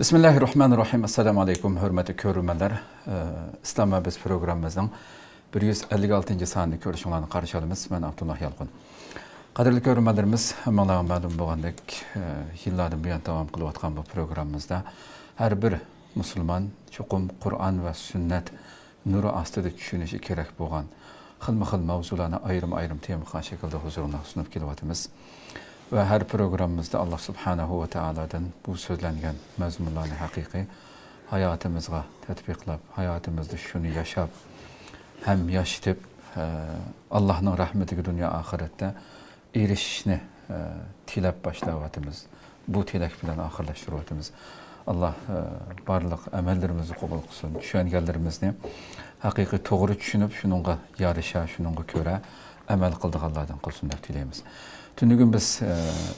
Bismillahirrahmanirrahim. Assalamu alaykum, hörmətli görürmənlər. İslam Biz programımızın 156-cı sanını görüşünlərini qarşı alımız. Mən Abdullah Yalqın. Qadirli görürmənlərimiz, həmələğə məlum boğandək, yıllardan bu yan davam qılıb atqan bu programımızda hər bir Müslüman çoxum Qur'an və sünnət nuru astıda düşünüşü kerek boğan xılma-xıl mavzularını ayrım-ayrım temağa şəkildə huzuruna sunub kilvatımız. Ve her programımızda Allah Subhanahu ve Taala'dan bu sözlengen məzmunlarını haqiqi hayatımızga tatbiqlab, hayatımızda şunu yaşab, hem yaşayıp Allah'ın rahmeti dünya ahirette erişişini tilep başlavatımız, bu tilek bilen ahirleştirvatımız. Allah barlıq əməllərimizi qəbul qılsın, düşüncələrimizni haqiqi doğru düşünüp şununla yarışa, şununla görə əməl qıldıq Allah'dan qılsın deb dileyimiz. Tünügün biz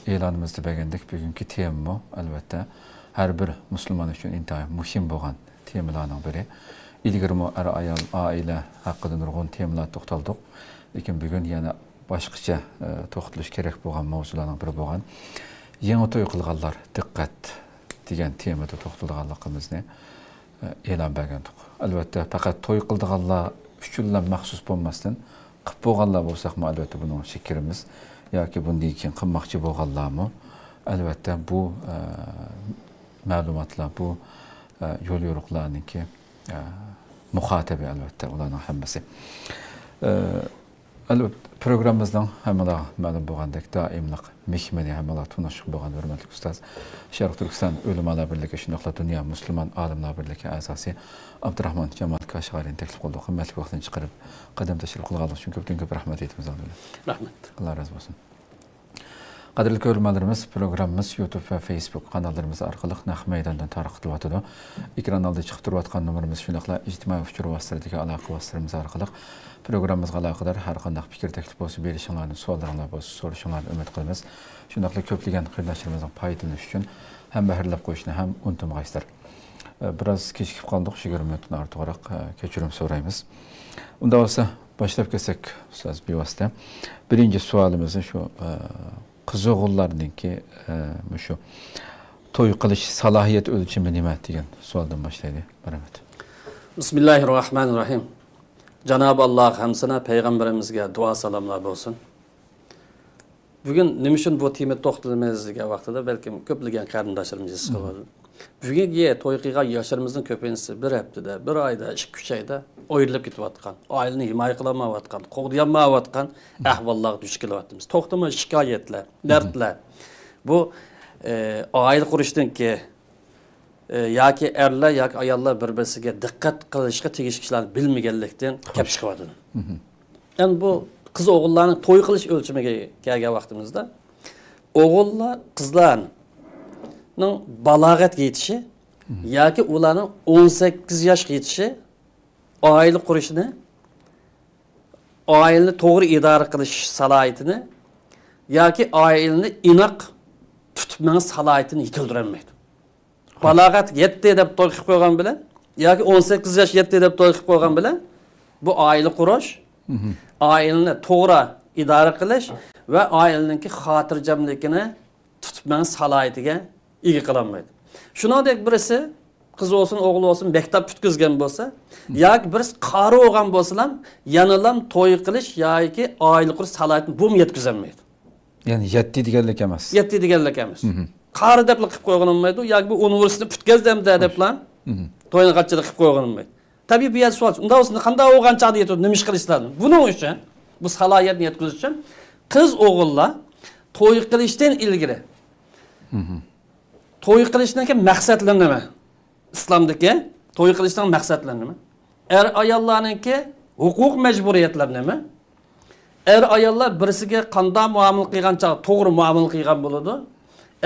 elanımızda beğendik. Bugünkü tema elbette her bir Müslüman için intihar mühim olan temalardan biri. İlgirmi ayal aile hakkında nurgun temalar toxtaldıq. Lakin bugün yana başqaça toxtuluş gerek boğan mavzulardan biri boğan. Yeni toy qılğanlar diqqət degan temada toxtaldığımızı elan beğendik. Elbette fakat toy qıldığanlar üçünlə məxsus olmasın. Qıb boğanlar bolsaq mı elbette bunun fikrimiz. Ya ki bunun için qınmaqçı boğallarmı? Elbette bu məlumatlar, bu yol yoruqlarının ki muhatabi elbette olanın həmməsi. Programımızdan həmələ məlum boğandək daimlik mehmeni həmələ tunuşuq boğan hörmətli ustaz Şərq Türkistan Ölümalar Birliği şunaqla Dünya Müslüman Alimlar Birliği əzası Abdurrahman Cemal Kaşğari'nin təklif oldu. Hörmətli vaxtını çıxarıb qədəm təşrif qılğanlıq üçün köpdən rəhmət etimiz aldı. Rahmet. Allah razı olsun. Qadirli görürmənlərimiz programımız YouTube və Facebook kanallarımız arqalıq Naq Meydandan tarqıtılıvatıdır. Ekran aldı çıxıb durvatqan numarımız şunaqla ictimai fikir vasitədəki əlaqə vasitələrimiz arqalıq programımızga əlaqədar hər qandaq fikir təklif olsa berişinlərini, suallarını olsa soruşunlarını ümid qılırız. Şunaqla köplügən xirdaşlarımızın paydalanışı üçün həm bəhirləb qoyuşunu, həm unutmayızlar. Biraz keçikib qaldıq, 20 minutdan artıq keçirim sorayımız. Onda olsa başlayıb keçsək ustaz bevasitə. Birinci sualımızın şu qız oğullarının ki şu toy qilish salahiyet ölçümü nima degan sualdan başlaydı. Rahmet. Bismillahirrahmanirrahim. Cenab-ı Allah hamsına peygamberimizge dua salamlar olsun. Bugün nima uchun bu tema to'xtalamiz degan vaqtida balkim ko'plagan qarindoshlarimiz his qiladi. Bugungi to'y qilgan yoshlarimizning ko'pinchisi bir haftada, bir oyda, 2-3 oyda ayrilib ketayotgan, oilani himoya qilolmayotgan, qo'g'diyolmayotgan ahvollarga duch kelyapmiz. To'xtamay shikoyatlar, dardlar. Bu oila qurishdan ki yoki erlar yoki ayollar bir-biriga diqqat qilishga tegishli ishlarni bilmaganlikdan kelib chiqyapti. Endi bu qiz o'g'illarning to'y qilish o'lchamiga kelgan vaqtimizda o'g'illar qizlarning balog'atga yetishi yoki ularning 18 yoshga yetishi oila qurishni, oilani to'g'ri idora qilish salohiyatini yoki oilani inoq tutib salohiyatini yetildirolmaydi. Balog'at 7 deb to'y qilib qo'ygan bilan yoki 18 yosh 7 deb to'y qilib qo'ygan bilan bu oila qurish, oilani to'g'ri idora qilish va oilaningki xotirjamligini tutib salohiyatiga ega qilolmaydi. Shuningdek birisi qiz olsun, o'g'il olsun maktab bitkizgan bo'lsa, yoki birisi qari bo'lgan bo'lsa ham yanalam to'y qilish yoki oila qurish salohiyatini bu yetkazolmaydi. Ya'ni 7 deganlik emas. 7 deganlik emas. Qari deb qilib qo'ygan olmaydi, yoki bu universitetni bitkazdim deb plan to'yni qanchalik qilib qo'ygan olmaydi. Tabii bir savol. Unda olsun qanday o'g'an chaqda yetib nima ish qilishlarni. Buning uchun bu salohiyatni yetkazish uchun qiz o'g'illar to'y qilishdan ilgari to'y qilishdan maqsadlari nima? İslamdagi to'y qilishdan maqsadlari nima? Er ayollarningki huquq majburiyatlari nima? Er ayollar birisiga qanday muomala qilgan chaq to'g'ri muomala qilgan bo'ladi.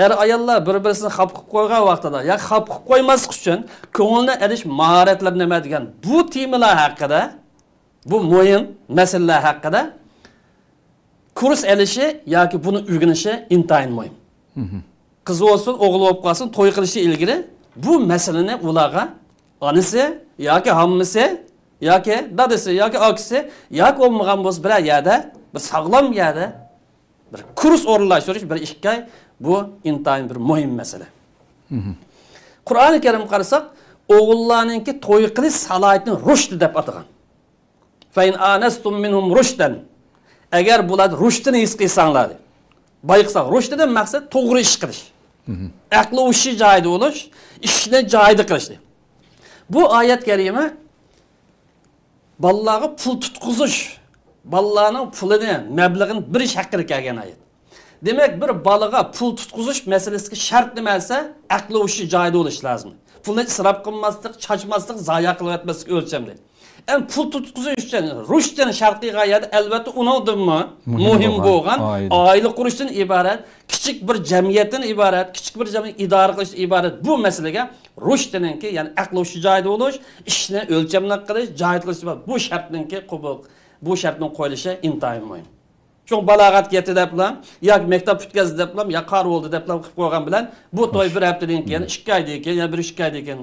Er ayollar bir-birisini xaf qilib qo'ygan vaqtida yoki xaf qilib qo'ymaslik uchun ko'ngilni erish mahoratlari nima degan bu temalar haqida, bu muhim masalalar haqida kurs elishi yoki buni o'rganishi intayin muhim. Qiz olsun, o'g'il bo'lib qolsin, to'y qilishi ilgari bu masalani ularga onasi yoki hammasi yoki dadasi yoki akasi yoki olmagan bo'lsa bir yerda, bir sog'lom yerda bir kurs o'rinlashtirish bir ishga bu intayin bir muhim masala. Qur'oni Karim qarasak, o'g'illarninki to'y qilish salohiyatini rushd deb atagan. Fa in anastum minhum rushdan. Agar bular rushdini his qilsanglar, bayqsaq rushdidan maqsad to'g'ri ish qilish. Aqli ushi joyida bo'lish, ishni joyida qilish. Bu oyat karima bolalarga pul tutqizish, bolalarning pulini, mablag'ini berish haqida kelgan oyat. Demak, bir bolaga pul tutqizish masalasiga shart nima esa, aqli ushi joyida bo'lish lozim. Pulni isrof qilmaslik, chachmaslik, zoya qilib o'tmaslik o'lchamda. Hem pul tutkuzu için Rusçanın şartı gayet elbette unuttum mu? Muhim bo'lgan aile kuruşun ibaret, küçük bir cemiyetin ibaret, küçük bir cemiyet idare kılış ibaret. Bu meselege Rusçanın ki yani aklı şu cahil oluş, işine ölçemle kılış, cahil kılış ibaret. Bu şartın ki bu şartın koyuluşu intihar mühim. Çünkü balagat getirdi yapılan, ya mektep fütkezi yapılan, ya kar oldu yapılan koygan bilen, bu toy bir haftadan ki yani şikayet yani bir şikayet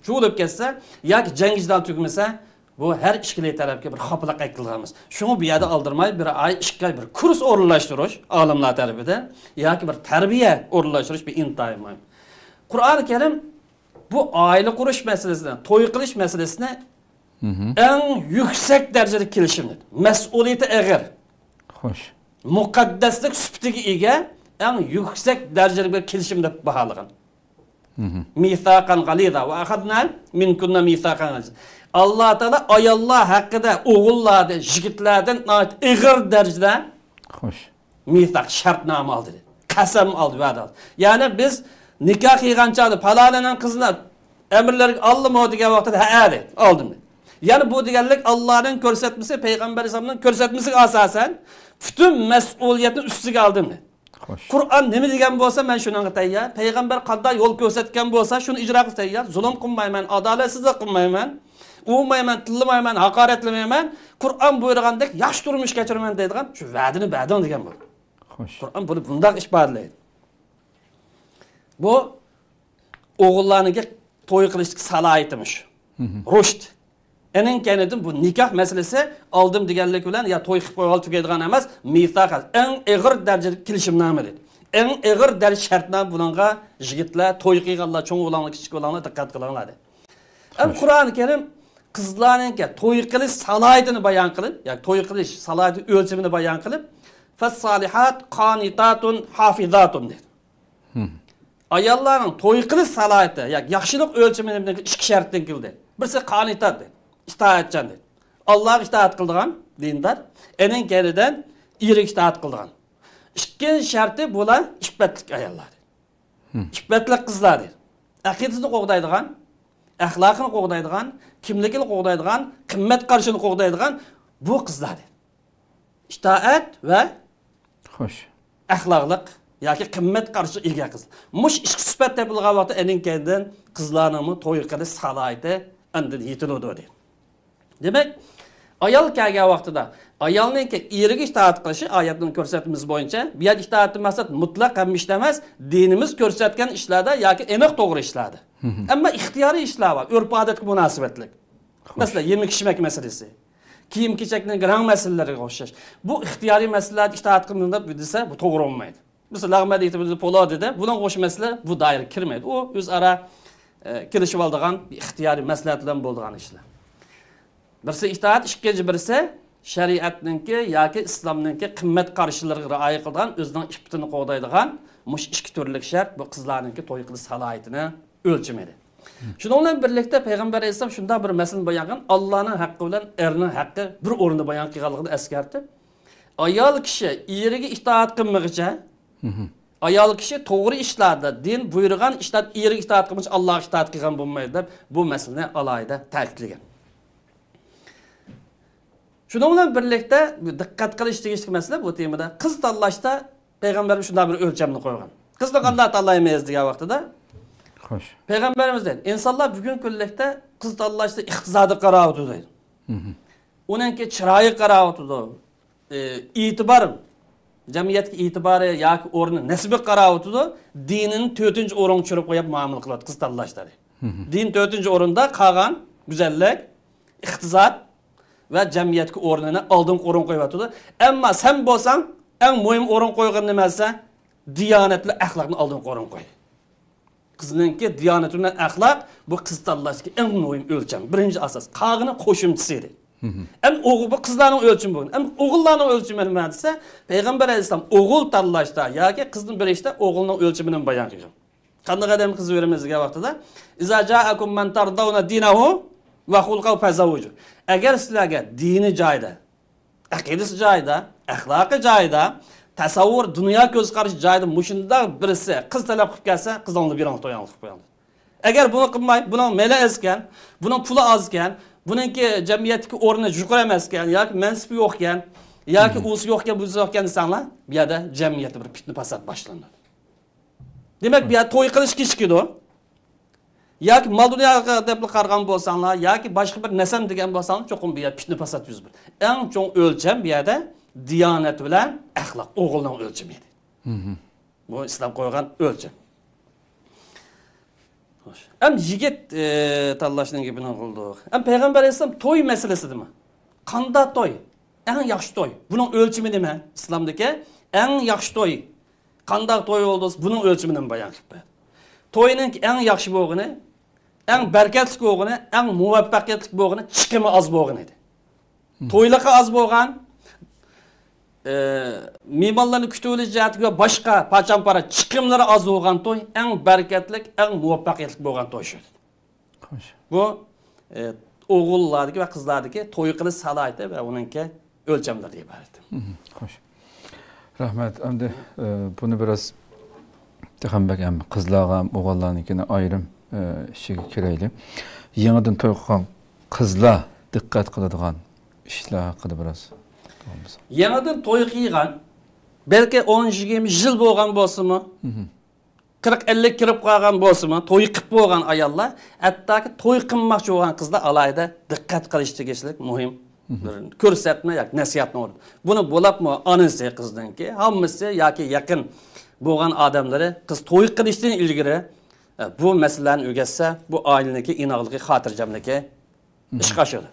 çoğulup kesse, ya ki cengizden tükmese, bu her işkili tarafga bir xaplaq aytilganmiz. Şunu bu yerda aldırmay bir ay ishga bir kurs o'rinlashtirish olimlar tarafidan yoki bir tarbiya o'rinlashtirish bir intihar muhim. Qur'oni Karim bu oila qurish masalasini, to'y qilish masalasini eng yuksak darajada kelishimdi. Mas'uliyati og'ir. Xo'sh. Muqaddaslik sifatiga ega eng yuksak darajada bir kelishim deb baholagan. Mithaqan galiza va akhadna minkunna mithaqan galiza. Allah Teala ayollar hakkında oğullardan, yigitlardan ağır derecede mithaq şartname aldı. Qasam aldı, va'da aldı. Yani biz nikah qilgancha palalanın kızına emirler aldım o degan vaqtda ha dedi, aldım. Yani bu deganlik Allah'ın ko'rsatmasi, Peygamber Aleyhisselam'ın ko'rsatmasiga asosan bütün mas'uliyatni ustiga aldım. Kur'an nima degan bo'lsa, men shunga tayyor. Peygamber qanday yo'l ko'rsatgan bo'lsa, shuni ijro qilishga tayyor. Zulm qilmayman, adolatsizlik qilmayman. Umumayman, tillayman, haqoratlamayman. Qur'on buyurgandek yaxshi turmush kechiraman deydigan shu va'dini ba'dan degan bu. Xo'sh. Qur'on buni bunday isbotlaydi. Bu o'g'illarga to'y qilishga salohiyatimiz. Rushd. Enin kenedin bu nikah meselesi aldım deganlik bilan ya to'y qilib qo'yib tugaydigan emas, mithaq eng og'ir darajada kelishimnoma dedi. Eng og'ir darajada shartnoma bunga yigitlar to'y qilganlar, cho'ng o'g'lanlar, kichik o'g'lanlar diqqat qilinglar dedi. Qur'oni Karim qizlarninki to'y qilish salohiyatini bayon qilib, yoki to'y qilish salohiyati o'lchimini bayon qilib, fas-salihat qanitatun hafizatun dedi. Ayollarning to'y qilish salohiyati, yoki yaxshilik o'lchimini ikki shartdan keldi. Birisi qanitat dedi, itoatchan dedi. Allohga itoat qildigan dindor, enin keridan irik itoat qildigan. Ikkinchi sharti bular iffatlik ayollar. Iffatlik qizlar dedi. Aqidasini qo'g'daydigan, axloqini qo'g'daydigan, kimligini qo'g'daydigan, qimmat qarashini qo'g'daydigan bu qizlar. İtaat va xo'sh, axloqliq yoki qimmat qarashi ega qiz. Mush ish sifat topilgan vaqtda eninkidan qizlarning to'y qilish salohiyati endi yetiladi dedi. Demak, ayol kelgan vaqtida ayolninki eriga itoat qilishi oyatning ko'rsatmasi bo'yicha, bu yer itoatning maqsad mutlaq qilmish emas, dinimiz ko'rsatgan ishlarda yoki aniq to'g'ri ishlarda. Ammo ixtiyoriy ishlar bor, urf-odatga munosabatlik. Masalan, yemek-ichmak masalasi, kiyim-kechakning rang masalalariga o'xshash. Bu ixtiyoriy masalalar itoat qilindi desa, bu to'g'ri bo'lmaydi. Masalan, Ahmad aytibdi, Polodida buning qo'shmaslar bu doiraga kirmaydi. U o'zaro kelishib oldigan ixtiyoriy maslahatlar bo'lgan ishlar. Birisi itoat, ikkinchi birisi shariatninki yoki islomninki qimmat qarashilariga rioya qilgan, o'zining iffatini qo'g'daydigan mush ikki turlik shart bu qizlarninki to'y qilish salohiyatini o'lchimadi. Shundan bilan birlikda Payg'ambar alayhisalom shunda bir masala bayon qilgan, Allohning haqqi bilan erning haqqi bir o'rinda bayon qilganligini eskartib, ayol kishi eriga itoat qilmaguncha, ayol kishi to'g'ri ishlarda, din buyurgan ishlarda eriga itoat qilmaguncha Allohga itoat qilgan bo'lmaydi deb bu masalani alohida ta'kidlagan. Shundan bilan birlikda diqqat qilish tegishli masala bu temada qiz tanlashda Payg'ambar shunday bir o'lchamni qo'ygan. Qizni qanday tanlaymiz degan vaqtida xo'sh. Payg'ambarimiz deydi, insonlar bugun kunlikda qiz tanlashda iqtisodiy qarab deydi. Uningki chiroyi qarab o'tadi. E'tibor, jamiyatga e'tibori yoki o'rni nisbi qarab o'tadi. Dinini 4-o'ringa tushirib qo'yib muomala qiladi qiz tanlashda. Din 4-o'rinda qolgan go'zallik, iqtisod va jamiyatga o'rnini oldin o'rin qo'yibdi. Ammo sen bo'lsang, eng muhim o'rin qo'ygan nimasi? Diyonatli axloqni oldin o'rin qo'y. Qizninki diyonat bilan axloq bu qiz tanlashga eng muhim o'lcham. Birinchi asos. Qog'ini qo'shimchisi edi. Ham o'g'il bu qizlarning o'lchami bo'lgan. Ham o'g'illarning o'lchami nima desa, payg'ambar alayhisalom o'g'il tanlashda yoki qizni berishda o'g'ilning o'lchamini bayon qilgan. Qanday odam qiz beramiz degan vaqtida, "Iza ja'akum man tardawna dinahu va xulqahu fazawju." Agar sizlarga dini joyida, aqidasi joyida, axloqi joyida, tasavvur, dunyo ko'z qarashi joyida mushunda birisi qiz talab qilib kelsa, qizingni berang to'yang qilib qo'yadi. Agar buni qilmay, buning meli azkan, buning puli azkan, buningki jamiyatdagi o'rni yuqori emaskan, yoki mansibi yo'q ekan, yoki o'zi yo'q ekan, buzi yo'q ekan desanlar, bu yerda jamiyatda bir fitna fasod boshlanadi. Demak, bu yerda to'y qilish kechikidi. Yoki mol dunyoga deb qargan bo'lsanglar, yoki boshqa bir nasam degan bo'lsanglar, cho'qim bu yerda fitna fasod yuz beradi. Eng cho'ng o'lcham bu yerda diyonat bilan axloq o'g'ilning o'lchami edi. Bu islom qo'ygan o'lcham. Ham yigit tanlashning gapini qildik. Ham payg'ambar alayhisalom to'y masalasi nima? Qanday to'y? Eng yaxshi to'y. Buning o'lchami nima? Islomdagi eng yaxshi to'y. Qanday to'y bo'ldi? Buning o'lchamini bayon qilib berdi. To'yning eng yaxshi bo'lgani, eng barakatli bo'lgani, eng muvaffaqiyatli bo'lgani chiqimi oz bo'lgan edi. To'yligi oz bo'lgan, mehmonlarni kutib olish jihatiga boshqa pachampara chiqimlari oz bo'lgan to'y eng barakatli, eng muvaffaqiyatli bo'lgan to'y shu. Xo'sh. Bu o'g'illardagi va qizlardagi to'y qilish salohiyati va uningki o'lchamlari iborat. Xo'sh. Rahmat. Endi buni biroz Texambek ham qizlar ham o'g'illarnikini ayrim ishiga kiraylik. Yangidan to'y qilgan qizlar diqqat qiladigan ishlar haqida biroz. Yangidan to'y qilgan, balki 10-20 yil bo'lgan bo'lsa-mi, 40-50 kirib qolgan bo'lsa-mi, to'y qilib bo'lgan ayollar, hattoki to'y qilmoqchi bo'lgan qizlar alayda diqqat qilish tegishlik muhim. Ko'rsatma yoki nasihatni o'rdi. Buni bo'labmi onasi qizdanki, hammasi yoki yaqin bo'lgan odamlari qiz to'y qilishdan ilgari bu masalani o'rgatsa, bu oilaniki inoqligi, xotirjamligi ish qo'shadi.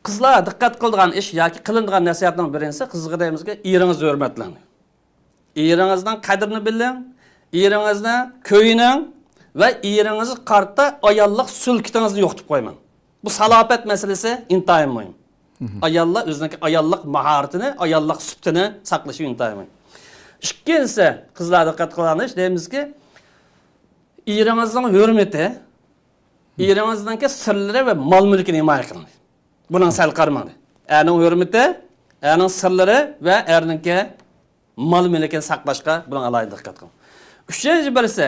Qizlar diqqat qiladigan ish yoki qilinadigan nasihatning birinchisi qizga deymizki, eringiz hurmatlang. Eringizning qadrini biling, eringizni ko'yining va eringizni qarta ayollik sulkitingizni yo'qotib qo'ymang. Bu salofat masalasi intayin muhim. Ayollar o'zining ayollik mahoratini, ayollik sifatini saqlashi intayin muhim. Ikkinchisi, qizlar diqqat qiladigan ish deymizki, eringizning hurmati, eringizning sirlari va mol-mulkini himoya qiling. Bundan sal qarmang. Erning hurmati, erning sirlari va erningki mol-mulkini saqlashga bundan alohida diqqat qiling. Uchinchi birisi,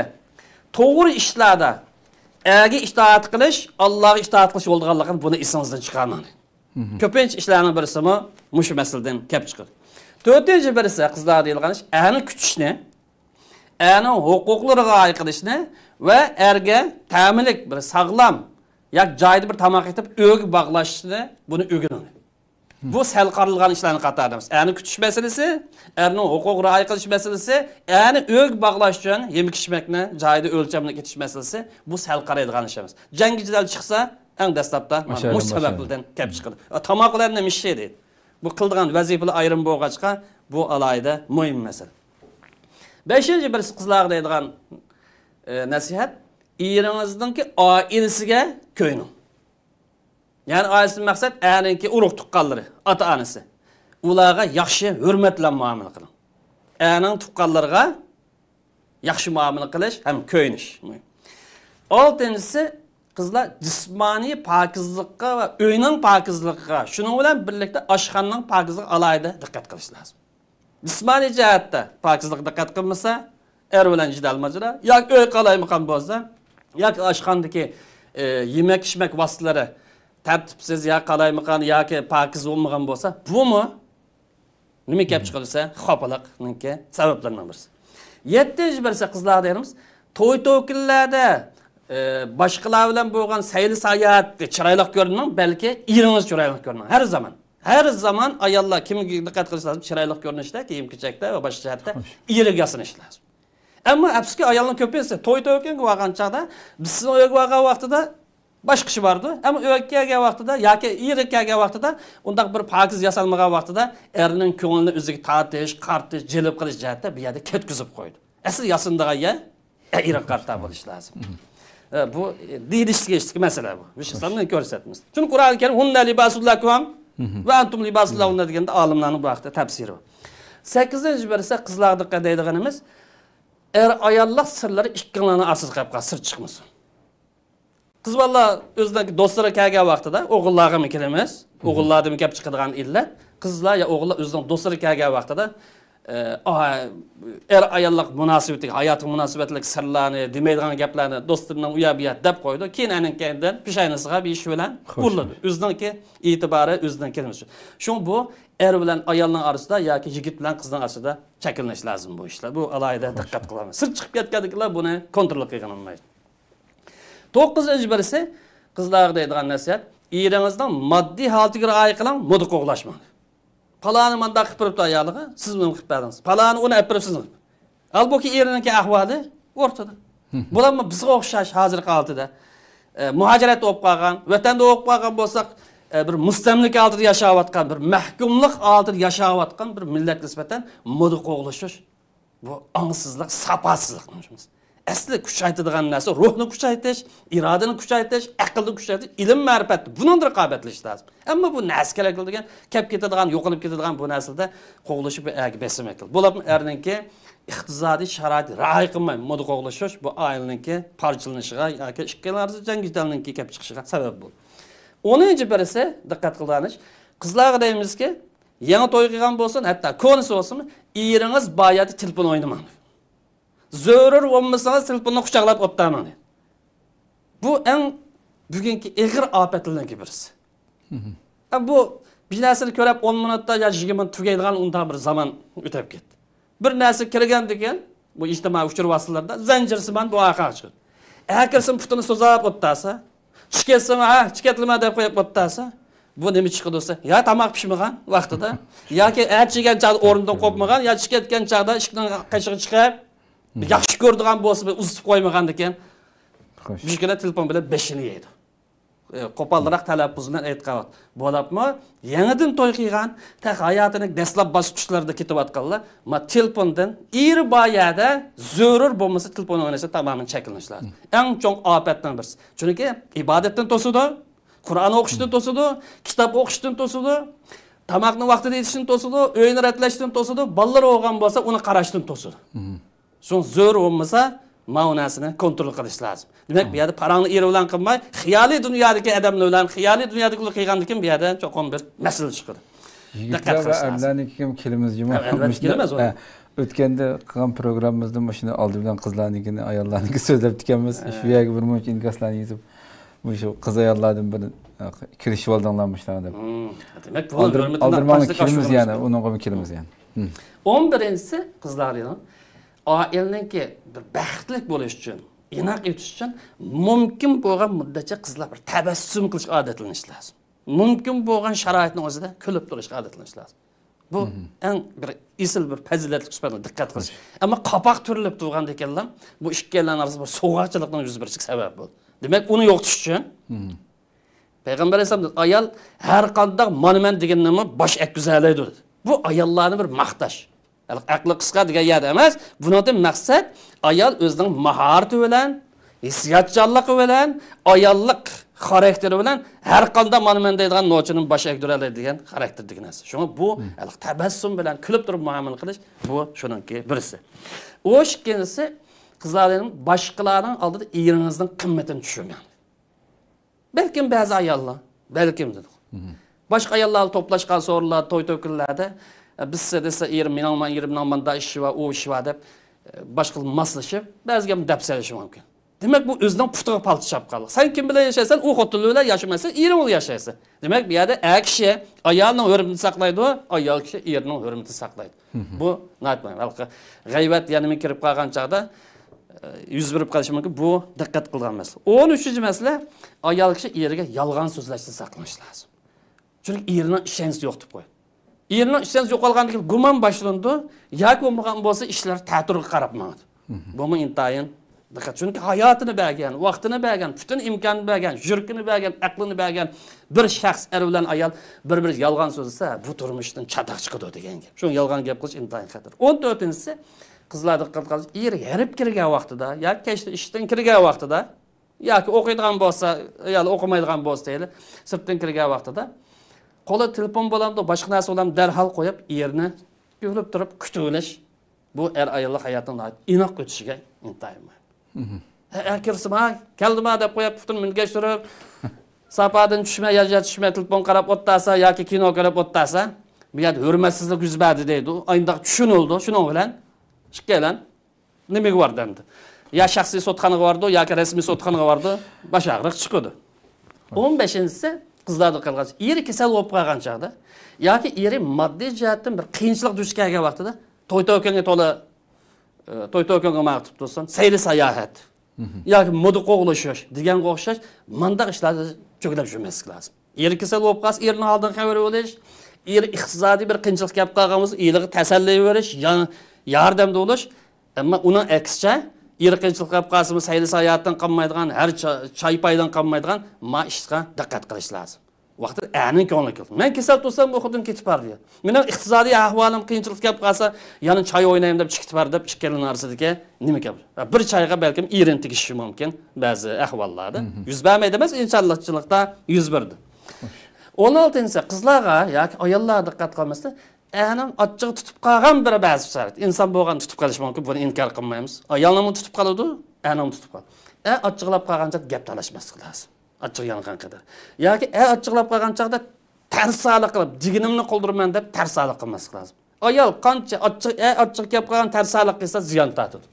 to'g'ri ishlarda erga itoat qilish, Allohga itoat qilish bo'lganligini buni esingizdan chiqarmang. Ko'pincha ishlarning birisi mush masaladan kelib chiqadi. To'rtinchi birisi qizlar deyilgan ish, erni kutishni, erning huquqlariga rioya qilishni va erga ta'minlik bir sog'lom yoki joyida bir tamoq etib o'g'ib bog'lashni buni o'rganing. Bu sal qarilgan ishlarning qatorida. Erni kutish masalasi, erning huquq rioya qilish masalasi, erni o'g'ib bog'lash uchun yemek-ichmakni joyida o'lchamli ketish masalasi bu sal qaraydigan ish emas. Jangi jidal chiqsa, eng dastlabda bu sabablardan kelib chiqadi. Tamoqlarni mishi deydi. Bu qildigan vazifalar ayrim bo'lg'achqa bu alayda muhim masala. 5-chi birisi qizlarga deydigan nasihat, eringizningki oilasiga ko'yining. Ya'ni oilasining maqsad eriningki urug' tuqqanlari, ota-onasi. Ularga yaxshi hurmat bilan muomala qiling. Erning tuqqanlariga yaxshi muomala qilish ham ko'yinish. 6-inchisi qizlar jismoniy pokizlikqa va uyning pokizligiga, shuning bilan birlikda oshxonaning pokizligiga alohida diqqat qilish lozim. Jismoniy jihatda pokizlikka diqqat qilmasa, er bilan jidal majra, yoki uy qalaymiqan bo'lsa, yoki oshxonadagi yemek-ichmak vositalari tartibsiz yoki qalaymiqan yoki pokiz bo'lmagan bo'lsa, bumi nima kelib chiqarsa, xafalikningki sabablaridan birisi. 7-chi birisi qizlar deymiz, to'y-to'kinlarda boshqalar bilan bo'lgan sayli sayohatda chiroyli ko'rining, balki eringiz chiroyli ko'rining. Her zaman ayollar kimga diqqat qilish lozim? Chiroyli ko'rinishda, kiyim-kechakda va boshqa jihatda eriga yasinish lozim. Ammo afsuski ayolning ko'pincha to'y-to'kinga bo'lgan chaqda, bizning uyga bo'lgan vaqtida boshqa ish bordi. Ammo uyga kelgan vaqtida yoki eriga kelgan vaqtida undaq bir pokiz yasalmagan vaqtida erning ko'nglini o'ziga tortish, qartish, jelib qilish jihatda bu yerda ketkizib qo'ydi. Asl yasindigan ayriq qarta bo'lish lozim. Bu deyilishga masala bu. Islomni ko'rsatamiz. Chunki Qur'oni Karim hunna libasullakum va antum libasulahunna deganda olimlarning bu vaqtda tafsiri bor. 8-bir esa qizlarga diqqat deydiganimiz ayollar sirlari ikkilarning orasida qolib qolsa sir chiqmasin. Qiz bola o'zidagi do'stlari kelgan vaqtida o'g'illarga mi kelamiz? O'g'illardan kelib chiqadigan illat, qizlar ya o'g'illar o'zining do'stlari kelgan vaqtida ayollar munosabatiga, hayotiy munosabatlik sirlarni, demaydigan gaplarni do'stimning u yoq bu yoq deb qo'ydi. Keyin aninkaydan pishaynasiga bir ish bilan urildi. O'zininki e'tibori o'zidan kelmoqchi. Shuning bu bilan ayolning orasida yoki yigit bilan qizning orasida chekinish lozim bu ishlar. Bu alohida diqqat qilamiz. Sir chiqib ketganliklar buni kontrol qilgan olmaydi. 9-birisi qizlarga deydigan nasihat, eringizning moddiy holatiga rioya qiling, moda qo'g'lashmang. Palani manda qilib turibdi ayoliga, siz buni qilib berdingiz. Palani uni olib turibsiz. Halbuki erining ahvoli o'rtada. Bularmi bizga o'xshash hozirgi holatida muhojirat bo'lib qolgan, vatanda o'qib qolgan bo'lsak, bir mustamlik altida yashayotgan, bir mahkumlik altida yashayotgan bir millat nisbatan moda qo'g'lashish bu angsizlik, safatsizlik deymiz. Asli kuchaytiradigan narsa ruhni kuchaytirish, irodani kuchaytirish, aqlni kuchaytirish, ilm ma'rifat. Bundan raqobatlash lozim. Ammo bu narsa kerak bo'lgan, kelib ketadigan, yo'qolib ketadigan bu narsalarda qo'g'lashib besim etil. Bular erningki iqtisodiy sharoit ra'y qilmay moda qo'g'lashish bu oilaningki parchalanishiga yoki ikkilarning jangidaliningki kelib chiqishiga sabab bo'ldi. 10-birisi diqqat qilganish, qizlarga deymizki, yangi to'y qilgan bo'lsin, hatto konisi bo'lsin, eringiz bayati telefon o'ynamang. Zörür olmasanız telefonu quchoqlab o'ptaman. Bu eng bugungi ig'ir ofatlardan birisi. Bu bir narsani ko'rib 10 minutda yo 20 minut tugaydigan undan bir zaman o'tib ketdi. Bir narsa kirgan degan bu ijtimoiy uchur vositalarida zanjirsiman bu aqaq chiqdi. Akirsin putini so'zab o'tdasa, chiqetsin, chiqetlima deb qo'yib o'tdasa, bu nima chiqdisa, yo tamoq pishmagan vaqtida, yoki achigan chaqda o'rnidan qo'pmagan, yo chiqetgan chaqda ishdan qashig'i chiqib yaxshi ko'rdigan bo'lsa, uzib qo'ymagan ekan. Xo'sh. Bishkina telefon bilan 5 ni yeydi. Qo'polroq talaffuz bilan aytqavat. Bo'lapmi? Yangidan to'y qilgan, taq hayotining dastlab bosqichlarida ketayotganlar, ma telefondan bayada zarur bo'lmasa telefon o'ynasa tamoman cheklanish lozim. Eng chong ofatdan birisi. Chunki ibodatdan to'sidi, Qur'on o'qishdan to'sidi, kitob o'qishdan to'sidi, tamoqni vaqtida yetishdan to'sidi, o'yinni ratlashdan to'sidi, bolalar o'g'an bo'lsa, uni qarashdan to'sidi. So'ng zo'r bo'lmasa, ma'nasini kontrol qilish lozim. Demak, bu yerda parangni eri bilan qilmay, xiyoliy dunyodagi odamlar bilan, xiyoliy dunyodagi qilgandan keyin bu yerda cho'qim bir masala chiqadi. Yigitlar va erlarniki kim kelimiz juma. O'tganda qilgan programmamizda mashina oldi bilan qizlarnikini, ayollarniki so'zlab ekanmiz. Shu yerga bir muncha inkaslarni yozib, shu qiz ayollardan bir kirishib oldinglarmishlar deb. Demak, bu oldirmoqni kelimiz yana, uningga kelimiz yana. 11-si qizlarning oilaniki bir baxtli bo'lish uchun, inoq etish uchun mumkin bo'lgan muddatcha qizlar bir tabassum qilish odatlanish lozim. Mumkin bo'lgan sharoitning o'zida kulib turishga odatlanish lozim. Bu eng bir isil bir fazilatli sifatga diqqat qilish. Ammo qapoq turilib turgan ekanlar, bu ikkilarning orasida bir so'g'aqchilikning yuz berishiga sabab bo'ldi. Demak, uni yo'qotish uchun Payg'ambar alayhisalom ayol har qanday monument deganni bosh akkuzalaydi dedi. Bu ayollarning bir maqtash. Aqli qisqa degan yerda emas, bundan maqsad ayol o'zining mahorati bilan, hissiyotchanligi bilan, ayollik xarakteri bilan har qanday monument deydigan nochining bosh akkuzalaydigan xarakter degan narsa. Shunga bu tabassum bilan kulib turib muomala qilish bu shuningki birisi. Ikkinchisi qizlarning boshqalarning oldida eringizning qimmatini tushirgan. Balkim ba'zi ayollar, balkim dedi. Boshqa ayollar to'plashgan so'rlar, to'y-to'kinlarda biz desa erim men da ish va u ish va deb boshqa moslashib, ba'ziga deb selishi mumkin. Demak, bu o'zining putiga palti chapqanlik. Sen kim bilan yashaysan, u xotin bilan yashamasa, erim bilan yashaysa. Demak, bu yerda kishi ayolning hurmatini saqlaydi, ayol kishi erining hurmatini saqlaydi. Bu naytmayman. Balki g'aybat yanima kirib qolgan chaqda yuz berib qolishi mumkin. Bu diqqat qilgan masala. 13-masala ayol kishi eriga yolg'on so'zlashdan saqlanish lozim. Chunki erining ishonchi yo'q deb qo'yadi. Erining ishonchi yo'qolgandan keyin gumon boshlandi, yoki bo'lmagan bo'lsa ishlar ta'tirga qarab maqdi. Bu men intayin diqqat. Chunki hayotini bergan, vaqtini bergan, butun imkonini bergan, yurkini bergan, aqlini bergan bir shaxs bilan ayol bir yolg'on so'zlasa, bu turmushdan chatoq chiqadi degan gap. Shu yolg'on gap qilish intayin xatar. 14-si qizlar diqqat qilish, er yarib kirgan vaqtida yoki kechda ishdan kirgan vaqtida yoki o'qiydigan bo'lsa, yoki o'qimaydigan bo'lsa, sirtdan kirgan vaqtida qo'li telefon bo'lamdi, boshqa narsa bo'lam darhol qo'yib, erni ko'rib turib kutib olish bu ayollar hayotining inoq o'tishiga intayin. Kirsim, keldima deb qo'yib, butun minga turib, sapadan tushmay, yaja tushmay telefon qarab o'tdasa yoki kino ko'rib o'tdasa, bu yerda hurmatsizlik yuz berdi deydi. Ayndaq tushunildi, shuning bilan chiqqan nimaga bor dendi. Ya shaxsiy sotxonaga bordi, yoki rasmiy sotxonaga bordi, bashag'riq chiqdi. 15-si qizlarni qilg'ach, eri kasal bo'lib qolgan chaqda yoki eri moddiy jihatdan bir qiyinchilik duch kelgan vaqtida to'y-to'konga to'la to'y-to'konga maqtib tursan, sayli sayohat yoki moda qo'g'lishish deganga o'xshash mandaq ishlarni cho'klab yurmaslik lozim. Eri kasal bo'lib qolsa, erning oldidan xabar olish, er iqtisodiy bir qiyinchilik kelib qolgan bo'lsa, eliga tasalli berish, yordamda bo'lish, ammo uning aksicha eri qiyinchilik kelib qolsa, sayli sayohatdan qolmaydigan, har choy paydan qolmaydigan ma ishga diqqat qilish lozim. Vaqtida a'ning ko'ngli keldi. Men kasal tursam bu xuddim ketib bordi. Mening iqtisodiy ahvolim qiyinchilik kelib qolsa, yana choy o'ynayman deb chiqib bordi deb ikkalini orasidagi nima gap? Bir choyga balkim erin tegishi mumkin ba'zi ahvollarda. Yuz bermaydi emas, insoniyatchilikda yuz berdi. 16-si qizlarga yoki ayollar diqqat qilmasa, a'ning ochiq tutib qolgan bir ba'zi sharoit. Inson bo'lgan tutib qolish mumkin, buni inkor qilmaymiz. Ayollarni tutib qoladi, a'ning tutib qoladi. Ochiqlab qolgancha gap talashmaslik lozim. Ochiq yangan qadar. Yoki ochiqlab qolgan chaqda tarsalik qilib, diginimni qoldirman deb tarsalik qilmaslik lozim. Ayol qancha ochiq gap qilgan tarsalik qilsa ziyon tortadi.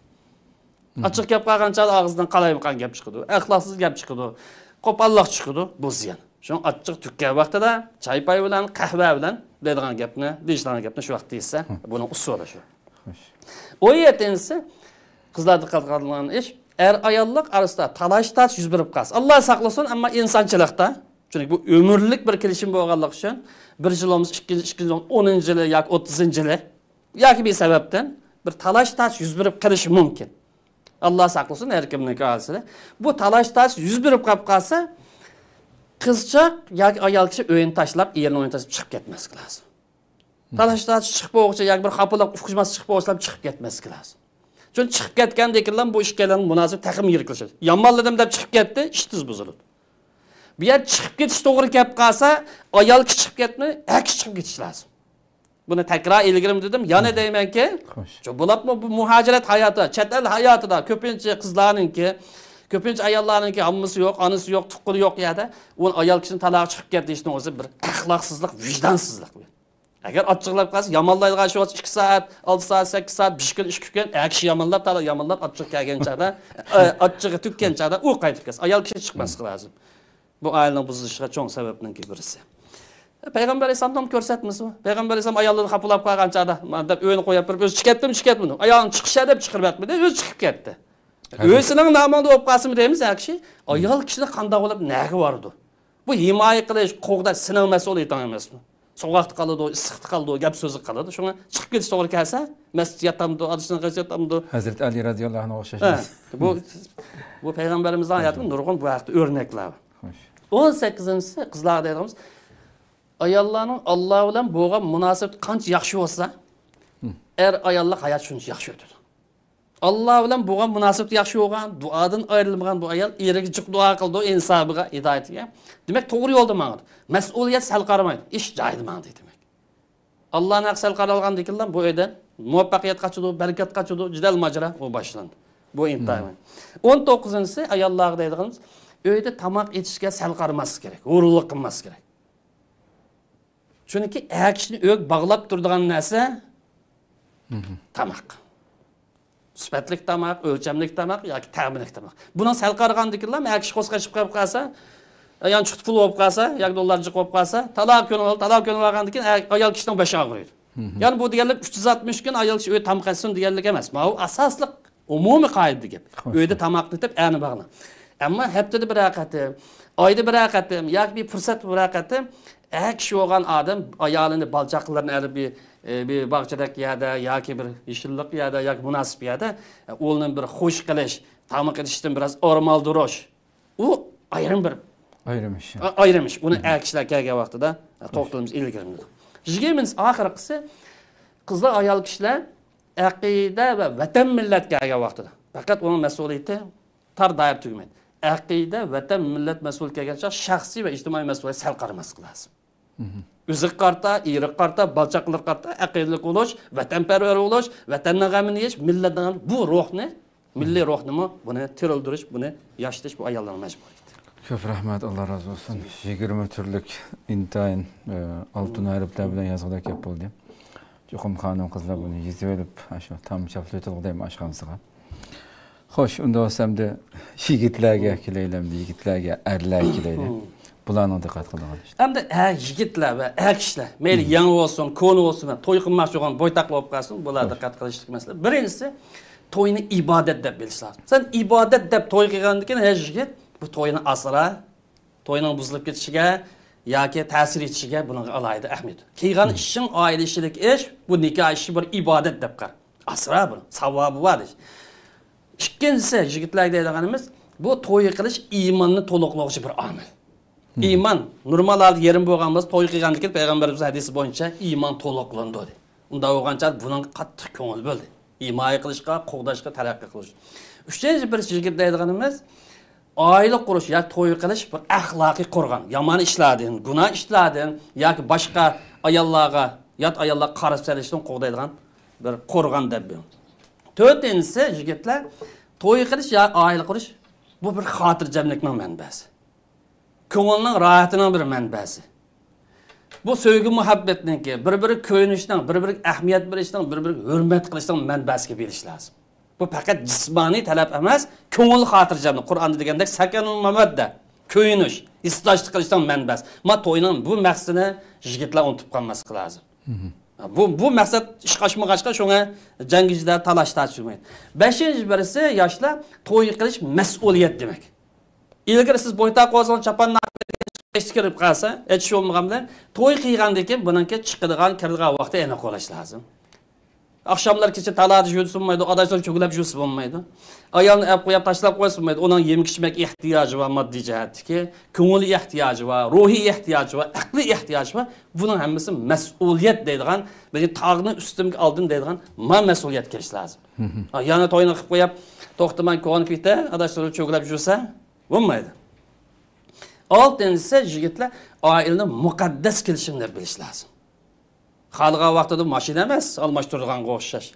Ochiq gap qilgan chaqda og'zidan qalaymiqan gap chiqadi, axloqsiz gap chiqadi, qo'pollik chiqadi, bu ziyon. Shu ochiq tukkan vaqtida choy pay bilan, qahva bilan deydigan gapni, deydigan gapni shu vaqtda esa, buni usuli shu. Xo'sh. 17-si qizlar diqqat qiladigan ish ayollik arasida talash-tortish yuz berib qolsa. Alloh saqlasin, ammo insonchilikda, chunki bu umrlik bir kelishim bo'lganligi uchun 1 yilimiz, 2 yil, 10-yili yoki 30-yili yoki bir sababdan bir talash-tortish yuz berib qolishi mumkin. Alloh saqlasin har kimning qo'lida. Bu talash-tortish yuz berib qolsa, qizchaq yoki ayol kishi o'yin tashlab, erini o'yin tashlab chiqib ketmaslik lozim. Talash-tortish chiqib o'g'cha yoki bir xapolar uqishmas chiqib o'g'cha chiqib ketmaslik lozim. Chunki chiqib ketgandekilar bu ishkalarning munosib taqim yirqilishadi. Yomonladim deb chiqib ketdi, ish tuz buziladi. Bu yer chiqib ketish to'g'ri kelib qolsa, ayol kishi chiqib ketmay, aks chiqib ketish lozim. Buni takror ilgirim dedim. Yana deymanki, bo'lapmi bu muhojirat hayoti, chet el hayotida ko'pincha qizlarningki, ko'pincha ayollarningki hammasi yo'q, onasi yo'q, tuqquni yo'q yerda, u ayol kishining taloq chiqib ketishning o'zi bir axloqsizlik, vijdonsizlik. Agar ochiqlab qolsa, yomonlaydigan shu 2 soat, 6 soat, 8 soat, 5 kun ish kutgan, kishi yomonlab, yomonlab ochiq kelganchada, ochiqga tukkanchada u qaytib kelsa, ayol kishi chiqmaslik lozim. Bu oilaning buzilishiga cho'ng sababning birisi. Payg'ambar alayhisalom ko'rsatmasi. Payg'ambar alayhisalom ayollarni xapolab qolganchada, deb o'yini qo'yib turib, o'zi chiqatdimi? Ayolni chiqisha deb chiqirib atmadi, o'zi chiqib ketdi. O'zining nomida bo'lib qolsin deymiz, kishi ayol kishini qanday bo'lib nega bordi? Bu himoya qilish, qo'g'da sinov mas'uliyati emasmi? Soğuqda qaladi, issiqda qaladi, gap so'zi qaladi. Shunga chiqib ketish to'g'ri kelsa, masjid yatamdi, adishdan qachatamdi. Hazrat Ali radhiyallohu anhu o'xshash. Bu payg'ambarimizning hayotining nurg'un bu vaqtda o'rnaklar. Xo'sh. 18-si qizlar deymiz. Ayollarning Alloh bilan bo'lgan munosabat qancha yaxshi bo'lsa, ayollar hayot shuncha yaxshi o'tadi. Alloh bilan bo'lgan munosabat yaxshi bo'lgan, duodan ayrilmagan bu ayol eriga jiq duo qildi, insobiga, hidoyatiga. Demak, to'g'ri yo'lda mangdi. Mas'uliyat sal qaramaydi. Ish joyida mangdi demak. Allohning aqsal qaralgan dekinlar bu yerdan muvaffaqiyat qachidi, barakat qachidi, jidal majra u boshlandi. Bu intayin. 19-si ayollar deydigimiz, uyda tamoq etishga sal qaramaslik kerak, o'rinlik qilmaslik kerak. Chunki akishni o'q bog'lab turadigan narsa tamoq. Sifatlik tamoq, o'lchamlik tamoq yoki ta'minlik tamoq. Buni sal qaragandikilar, akish qo'sqashib qolib qolsa, yani chiqib pul bo'lib qolsa, yoki dollar chiqib qolib qolsa, taloq kuni olgandan keyin ayol kishining boshi og'riydi. Ya'ni bu deganlik 360 kun ayol kishi uy tamoq qilsin deganlik emas. Bu asosli umumiy qoida deb. Uyda tamoqni deb a'ni bog'lan. Ammo haftada bir vaqti, oyda bir vaqti yoki bir fursat bir vaqti kishi bo'lgan odam ayolini balchaqlarni olib bir bog'chadak yerda yoki bir yeshillik yerda yoki munosib yerda o'lni bir xush qilish, tamoq etishdan biroz o'rmaldirish. U ayrimish. Uni kishilar kelgan vaqtida to'xtalamiz ilgari. 20-si oxirgisi qizlar ayol kishilar aqida va vatan millat kelgan vaqtida faqat uning mas'uliyati tar doir tugmaydi. Aqida, vatan, millat mas'ul kelgan shaxsiy va ijtimoiy mas'uliyat sal qaramaslik lazım. Üzük qarta, iriq qarta, balçaqlıq qarta, aqidalik bo'lish, vatanparvar bo'lish, vatanning g'amini yeyish, millatning bu ruhni, milliy ruhni buni terildirish, buni yashirish bu ayollar majburiyati. Ko'p rahmat, Alloh razı olsun. 20 turlik intayin altın harflar bilan yozg'ida kelib bo'ldi. Cho'qim xonim qizlar buni yezib olib, shu tam chaplayotgandim ashxonasiga. Xo'sh, unda olsamda yigitlarga kelaylamdi, yigitlarga erlarga kelaylar. Bularni diqqat qiling. Hamda yigitlar va kishilar, mayli yangi bo'lsin, ko'ni bo'lsin, to'y qilmoqchi bo'lgan boytaqli bo'lib qolsin, bular diqqat qilishlik masala. Birinchisi, to'yni ibodat deb bilish lozim. Sen ibodat deb to'y qilgandan keyin yigit bu to'yni asra, to'yning buzilib ketishiga yoki ta'sir etishiga buning alohida ahamiyat. Qilgan ishing oila ishilik ish, bu nikoh ishi bir ibodat deb qar. Asra bu, savobi bor. Ikkinchisi, yigitlarga deydiganimiz, bu to'y qilish iymonni to'liqlovchi bir omil. İman, normal halde yerim bo'lganmiz, to'y qilgandan keyin payg'ambarimiz hadisi bo'yicha iymon to'liqlandi dedi. Unda bo'lgancha buning qattiq ko'ngil bo'ldi. Himoya qilishga, qo'g'dashga, taraqqiy qilish. Uchinchi bir yigit deydiganimiz, oila qurish yoki to'y qilish bir axloqiy qo'rg'on. Yomon ishlading, gunoh ishlading yoki boshqa ayollarga, yot ayollarga qarab salishdan qo'g'daydigan bir qo'rg'on deb bil. To'rtinchisi yigitlar, to'y qilish yoki oila qurish bu bir xotirjamlikning manbasi. Ko'ngilning rohatining bir manbasi. Bu sevgi muhabbetninki, bir-biri ko'yinishning, bir-biriga ahamiyat berishning, bir-biriga hurmat qilishning manbasiga berish lozim. Bu faqat jismoniy talab emas, ko'ngil xotirjamlik. Qur'onda degandek sakanul mamadda, ko'yinish, istoshlik qilishning manbasi. Ma to'yning bu maqsadini yigitlar unutib qolmaslik lozim. Bu maqsad ishqashmag'ashqa shunga jangizlar talashlar tushmaydi. 5-birisi yoshlar to'y qilish mas'uliyat demak. İlgari siz boytaq olsangiz chapanni kirib qolsa, hech bo'lmagan bilan to'y qilgandan keyin buningga chiqadigan, kiradigan vaqtni aniq qo'llash lozim. Akşamlar kecha talada yursinmaydi, adashlar cho'glab yursa bo'lmaydi. Ayolni olib qo'yib tashlab qo'ysinmaydi. Uning yemek-ichmak ehtiyoji va moddiy jihatdagi, ko'ngil ehtiyoji va ruhiy ehtiyoji va aqliy ehtiyoji va buning hammasi mas'uliyat deydigan, bir tog'ni ustimga oldim deydigan mas'uliyat kelish lozim. Yana to'yni qilib qo'yib, to'xtaman ko'n keta, adashlar cho'glab yursa bo'lmaydi. Oltinchisi yigitlar oilani muqaddas kelishini deb bilish lozim. Xalqqa vaqtida mashina emas, almashtirganga o'xshash.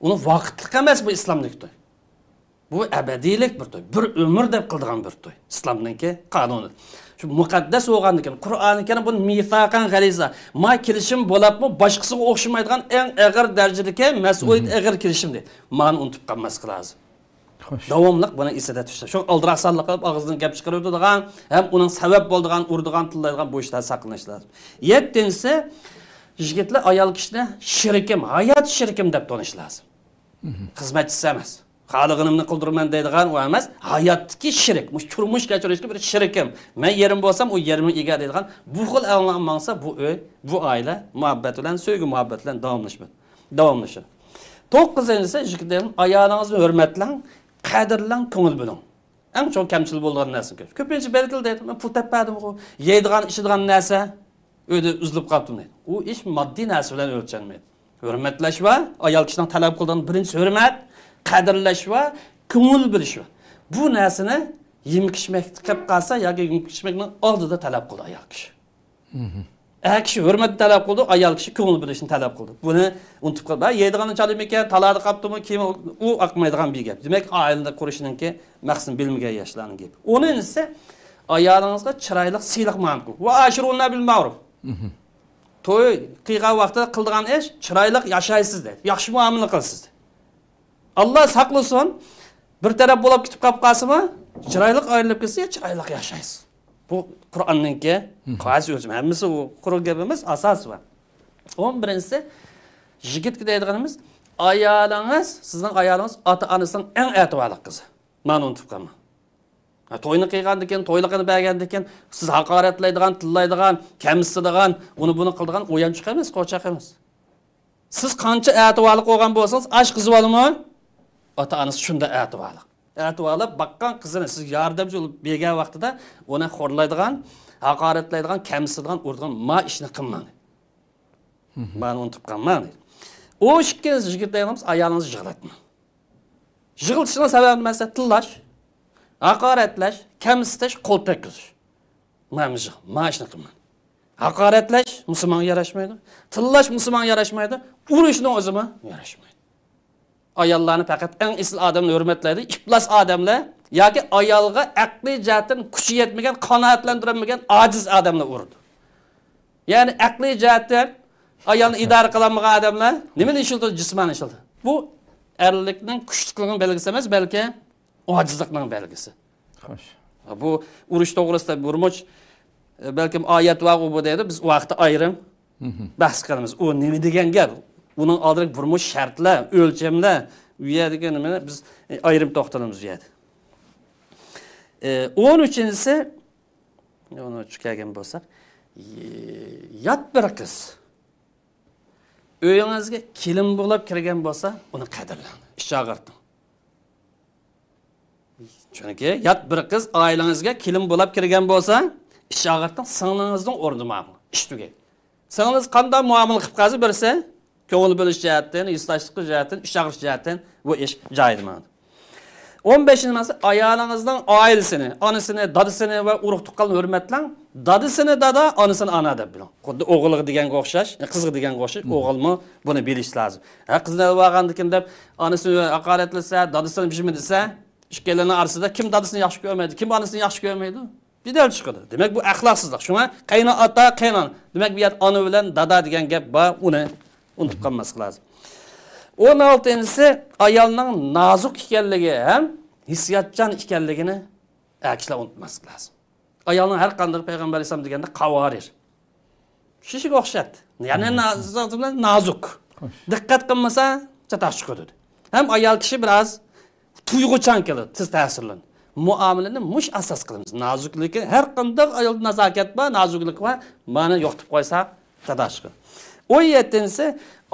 Uni vaqtlik emas bu islomlik to'y. Bu abadiylik bir to'y, bir umr deb qildigan bir to'y. Islomningki qonuni. Shu muqaddas bo'lgandan keyin Qur'onni keyin buni mifaqan g'aliza, ma kelishim bo'libmi, boshqasiga o'xshamaydigan eng og'ir darajadagi mas'uliyat og'ir kelishim deydi. Ma'ni unutib qolmaslik lozim. Davomliq buni esida tutsa. Shu aldiraqsanlik qilib og'izdan gap chiqarib o'tadigan, ham uning sabab bo'ladigan, urdigan, tillaydigan bu ishlar saqlanish lozim. 7-si yigitlar ayol kishini shirikim, hayot shirikim deb tonish lozim. Xizmatchisi emas. Xalqimni qildirman deydigan u emas, hayotdagi shirik, turmush kechirishga bir shirikim. Men yerim bo'lsam, u yerimni ega deydigan bu xil anlamangsa bu uy, bu oila muhabbat bilan, sevgi muhabbat bilan davomlashadi. 9-si yigitlar ayolingizni hurmatlang, qadrlang, ko'ngil bo'ling. Eng cho'ng kamchilik bo'lgan narsa ko'p. Ko'pincha belgil deydi, men pul topmadim, yeydigan, ichadigan narsa o'yda uzilib qoldim deydi. U ish moddiy narsa bilan o'lchanmaydi. Hurmatlash va ayol kishining talab qilgan birinchi hurmat, qadrlash va ko'ngil bilish va bu narsani yemek-ichmak qilib qolsa yoki yemek-ichmakning oldida talab qildi ayol kishi. Kishi hurmat talab qildi, ayol kishi ko'ngil bilishni talab qildi. Buni unutib qolma. Yeydiganini chalib ekan, talada qaptimi, kim u aqmaydigan bir gap. Demak, oilada qurishninki maqsadini bilmagan yoshlarning gapi. 10-si ayolingizga chiroyli siyliq ma'lum qil. Va ashruna bil ma'ruf. To'y qilgan vaqtida qildigan ish chiroyli yashaysiz dedi. Yaxshi muomala qilsiz. Alloh saqlasin, bir taraf bo'lib ketib qolsami, chiroyli ayrilib ketsa, chiroyli yashaysiz. Bu Qur'onninki qo'yasi o'zim hammasi u Qur'on gapimiz asos va 11-si yigitga deydiganimiz ayolingiz, sizning ayolingiz ota-onasining eng e'tiborli qizi. Ma'ni unutib qolma. To'yni qilgandan keyin, to'yliqini bergandan keyin siz haqoratlaydigan, tillaydigan, kamsitadigan, uni buni qildigan o'yanchiq emas, qo'chaq emas. Siz qancha e'tiborli bo'lgan bo'lsangiz, ash qiz bo'limi? Ota-onasi shunda e'tiborli. E'tiborlab baqqan qizini siz yordamchi bo'lib bergan vaqtida uni xo'rlaydigan, haqoratlaydigan, kamsitadigan, urdigan ma ishni qilmang. Ma'ni unutib qolmang. O ikkinchi yigit deymiz, ayolingizni yig'latma. Yig'ilishning sababi nimasi? Tillash, haqoratlash, kamsitish, qo'l tekkizish. Mamji, mashina qilman. Haqoratlash musulmonga yarashmaydi. Tillash musulmonga yarashmaydi. Urishning o'zimi yarashmaydi. Ayollarni faqat eng isl odamni hurmatlaydi. Iflos odamlar yoki ayolga aqliy jihatdan kuchi yetmagan, qanoatlantirolmagan ojiz odamlar urdi. Ya'ni aqliy jihatdan ayolni idora qilolmagan odamlar nima ishildi? Jismoniy ishildi. Bu erlikning kuchliliginin belgisi emas, balki ojizlikning belgisi. Xo'sh. Bu urush to'g'risida Burmuch balkim oyat va bu deydi, biz vaqtda ayrim bahs qilamiz. U nima degan gap? Uning oldidagi Burmuch shartlar, o'lchamlar, u yerdagi nimani biz ayrim to'xtalamiz bu yerda. 13-si uni chiqargan bo'lsak, yot bir qiz uyingizga kelin bo'lib kirgan bo'lsa, uni qadrlang, ish og'irting. Chunki yot bir qiz oilangizga kelin bo'lib kirgan bo'lsa, ish og'irting, singlingizning o'rni ma'qul, ish tugay. Singlingiz qanday muomala qilib qazi bersa, ko'ngil bo'lish jihatdan, istashlik jihatdan, ish og'irish jihatdan bu ish joyida ma'qul. 15-nimasi ayolingizning oilasini, onasini, dadasini va urug' tuqqanni hurmatlang. Dadasini dada, onasini ana deb biling. Xuddi o'g'ilga deganga o'xshash, qizga deganga o'xshash, o'g'ilmi buni bilish lozim. Ha, qizni olgandikin deb onasini haqoratlasa, dadasini bishmi desa, ikkalarining orasida kim dadasini yaxshi ko'rmaydi, kim onasini yaxshi ko'rmaydi? Jidal chiqadi. Demak bu axloqsizlik. Shunga qaynon ota, qaynon. Demak bu yer ona bilan dada degan gap bor, uni unutib qolmaslik lozim. 16-si ayolning nozik ekanligi ham hissiyotchan ekanligini akishlar unutmaslik lozim. Ayolning har qanday payg'ambar alayhisalom deganda qavorir. Shishiga o'xshatdi. Ya'ni nozik. Diqqat qilmasa chatoq chiqadi. Ham ayol kishi biroz tuyg'uchan keladi, tez ta'sirlanadi. Muomalani mush asos qilamiz. Nozikligi har qanday ayolda nazokat bor, noziklik bor. Mana yo'qtib qo'ysa chatoq chiqadi. 17-si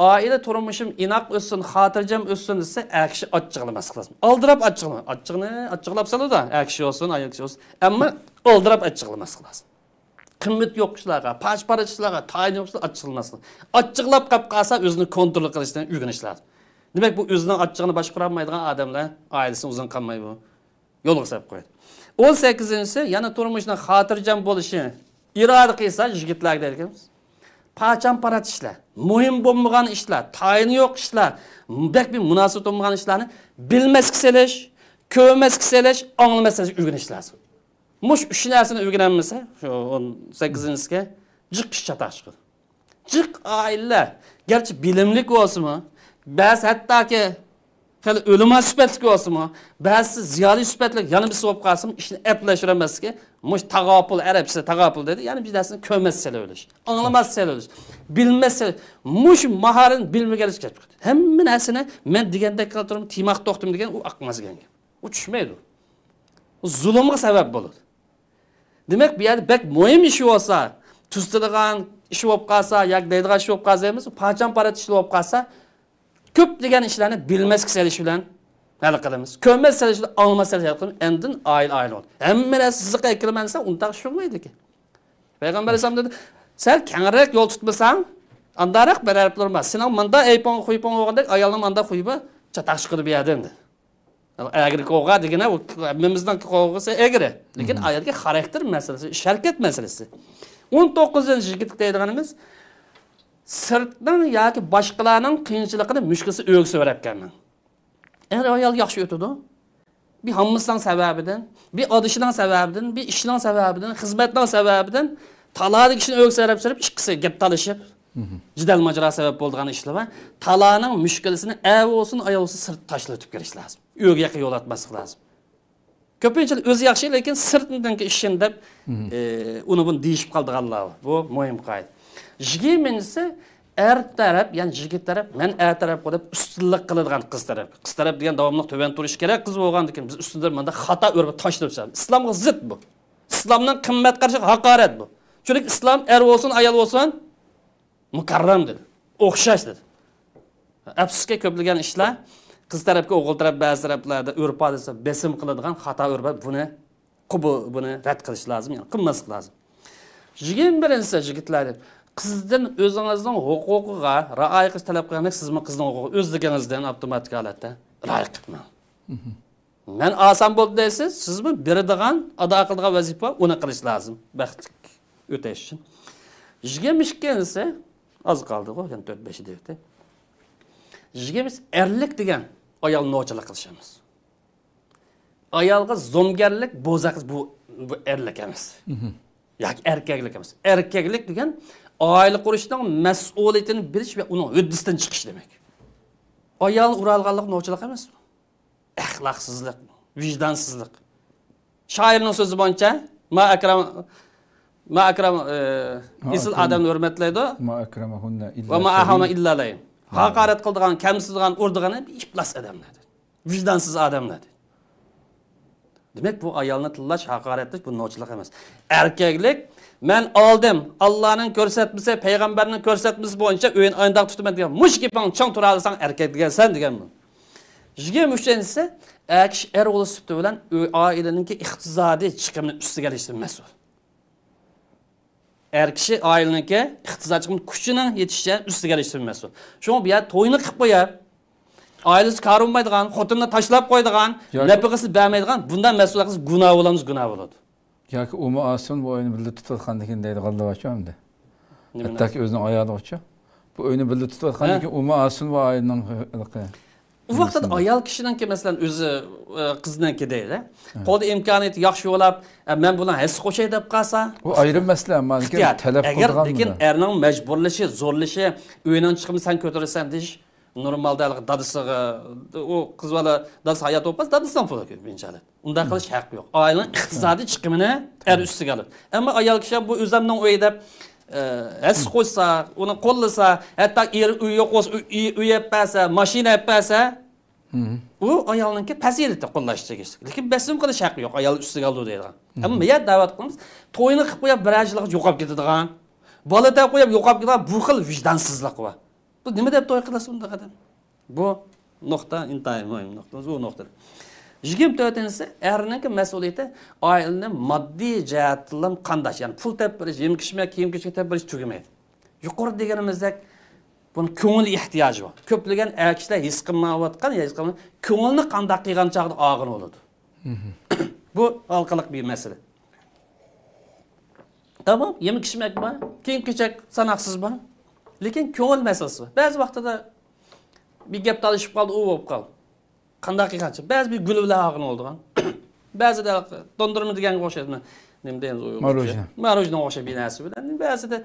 oila turmushim inoq o'ssin, xotirjam o'ssin desa, akishi achchiqlamas lazım. Oldirab achchiqlama. Achchiqlab salada, akishi olsin, ayol kishi olsin. Ammo oldirab achchiqlamas lazım. Qimmat yo'q ishlarga, pashpara ishlarga, tayin yo'q ishlarga achchiqlamaslik. Achchiqlab qolib qolsa, o'zini kontrol qilishdan o'rganish lozim. Demak, bu o'zining achchig'ini boshqara olmaydigan odamlar oilasini uzun qolmay bu yo'lga qo'yib qo'yadi. 18-si yana turmushning xotirjam bo'lishi iroda qilsa, yigitlar derkanmiz. Paçan parat işler, muhim bo'lmagan ishlar, tayini yo'q ishlar, bek bir munosib bo'lmagan ishlarni bilmaslik selish, ko'rmaslik selish, anglamaslik o'rganish lozim. Mush 3 narsani o'rganmasa, shu 18-ga jiq ish chatoq chiqadi. Jiq oila, garchi bilimlik bo'lsa-mu, ba'zi hattoki hali o'lima sifatli bo'lsa-mu, ba'zi ziyoli sifatli yana bir bo'lib qolsa, ishni eplashtirmaslikka mush tag'opul arabcha tag'opul dedi. Ya'ni bir narsani ko'rmaslik o'lish, anglamaslik o'lish, bilmaslik, mush maharini bilmaganiga kelib chiqadi. Hamma narsani men degandek qilib turib, tiymoq to'xtim degan u aqmasigan gap. U tushmaydi. U zulmga sabab bo'ladi. Demak, bu yerda bek muhim ish bo'lsa, tuztilgan ish bo'lib qolsa, yoki deydigan ish bo'lib qolsa emas, pachon parat ish bo'lib qolsa, ko'p degan ishlarni bilmaslik selish bilan hal qilamiz. Ko'rmas selish bilan anglamas selish hal qilamiz. Endin oyil bo'ladi. Hamma narsa sizga aytilmansa, unda shunmaydi-ki. Payg'ambar alayhisalom dedi, "Sen kengroq yo'l tutmasang, andaroq berib turmas. Sening menda aypon qo'ypon o'g'andek ayolning menda qo'yib, chatoq chiqib beradi" dedi. Agri qo'g'a degani u hammamizdan qo'g'isi egri. Lekin ayolga xarakter masalasi, sharkat masalasi. 19-yigit deydiganimiz sirtdan yoki boshqalarning qiyinchiligini mushkilasi o'g'si o'rabganman. Eğer ayol yaxshi o'tadi, bir hammasdan sababidan, bir odishidan sababidan, bir ishdan sababidan, xizmatdan sababidan taladi kishini o'g'si o'rab sirib, ikkisi gap talashib, jidal majra sabab bo'lgan ishlar va talaning mushkilasini olsin, ayol olsin sirt tashlatib kirish lozim. O'g'ga yo'l atmaslik lozim. Ko'pincha o'zi yaxshi, lekin sirtdan ishin deb uni buni deyishib qoldiganlar. Bu muhim qoida. 20-si er taraf, yani yigit taraf, men er taraf qo'yib ustunlik qiladigan qiz taraf. Qiz taraf degan davomli to'van turish kerak. Qiz bo'lgandan biz ustunlar menda xato o'rib tashlab chiqamiz. Islomga zid bu. Islomning qimmat qarshi haqorat bu. Chunki islom er bo'lsin, ayol bo'lsin mukarram dedi. O'xshash dedi. Afsuski ko'plagan ishlar qiz tarafga o'g'il taraf ba'zi taraflarda o'rib olsa, besim qiladigan xato o'rib buni rad qilish lozim, yani qilmaslik lozim. 21-si yigitlar qizdan o'zingizning huquqiga rioya qilish talab qilganda sizmi qizning huquqi o'zligingizdan avtomatik holatda rioya qilman. Men oson bo'ldi deysiz, sizmi beradigan, ado qiladigan vazifa uni qilish lozim. Baxtli o'tash uchun. 22 ise az qoldi, yani 4-5 deydi. 20 erlik degan ayol nochilik qilishimiz. Ayolga zo'mgarlik, bo'zaq bu erlik emas. Yoki erkaklik emas. Erkaklik degan oila qurishning mas'uliyatini bilish va uning huddasidan chiqish demak. Ayol uralganlik nochilik emas. Axloqsizlik, vijdonsizlik. Shoirning so'zi bo'yicha ma akram isil odamni hurmatlaydi. Ma akramahunna illa va ma ahana illa layim. Haqorat qildigan, kamsizdigan, urdigani iflos odamlar. Vijdonsiz odamlar. Demek bu ayolni tillash, haqoratlash bu nochilik emas. Erkaklik men oldim, Allohning ko'rsatmasi, payg'ambarning ko'rsatmasi bo'yicha o'yin o'yndoq tutaman degan. Mush gaping cho'ng tura olsang erkak degansan degan bu. 23-isi kishi er o'g'li sifati bilan oilaning iqtisodiy chiqimini ustiga olishdan mas'ul. Er kishi oilaning iqtisodiy chiqim kuchining yetishiga ustiga olishdan mas'ul. Shunga bu yer to'yni qilib qo'yib, ailesi karılmaydıgan, xotinini tashlab qo'ydigan, nafaqasi bermaydigan, bundan mas'uliyatimiz gunoh bo'lamiz, gunoh bo'ladi. Yoki umi asun bu o'yini birga tutayotgandan deydi Allohga. Hattoki o'zining oyog'igacha. Bu o'yini birga tutayotgandan keyin umi asun va ayolning u vaqtda ayol kishiningki masalan o'zi qizningki deydi. Qo'lda imkoniyati yaxshi bo'lib, men bilan his qo'shay deb qolsa, bu ayrim masala, lekin talab qilgan. Lekin erning majburlashi, zo'rlashi, uydan chiqib sen ko'tarasan deyish normalda dadisiga o qiz bola dadisi hayot bo'lsa dadisidan pul berishadi. Unda qilish haqqi yo'q. Oilaning iqtisodiy chiqimini er ustiga oladi. Ammo ayol kishi bu o'zimning uyida his qo'ysa, uni qo'llasa, hatto er uy yo'q bo'lsa, uy yapasa, mashina yapasa, u ayolning fazilatni qo'llashga tegishli. Lekin basm qilish haqqi yo'q, ayol ustiga oldi deydigan. Ammo men da'vat qilamiz, to'yni qilib qo'yib bir ajliq yo'qolib ketadigan, bolada qo'yib yo'qolib ketadigan bu xil vijdonsizlik bor. Bu nima deb to'y qilasiz unda qadam? Bu nuqta intayin muhim nuqta, bu nuqta. 24-inchisi erning mas'uliyati oilani moddiy jihatdan qandash, ya'ni pul topib berish, yem-kishmak, kiyim-kechak topib berish tugamaydi. Yuqori deganimizdek buni ko'ngil ehtiyoji bor. Ko'plagan kishilar his qilmayotgan, ko'ngilni qanday qilgan chog'da og'ir bo'ladi. Bu halqaliq bir masala. Tamam, yem-kishmak bor, kiyim-kechak sanoqsiz bor. Lekin ko'ngil masalasi bor. Ba'zi vaqtda bir gap talashib qoldi, u bo'lib qoldi. Qanday qilgancha? Ba'zi bir gullar og'in oldigan. Ba'zida dondurma deganga o'xshaydi. Nima deymiz u? Marojna o'xshaydi bir narsa bilan. Ba'zida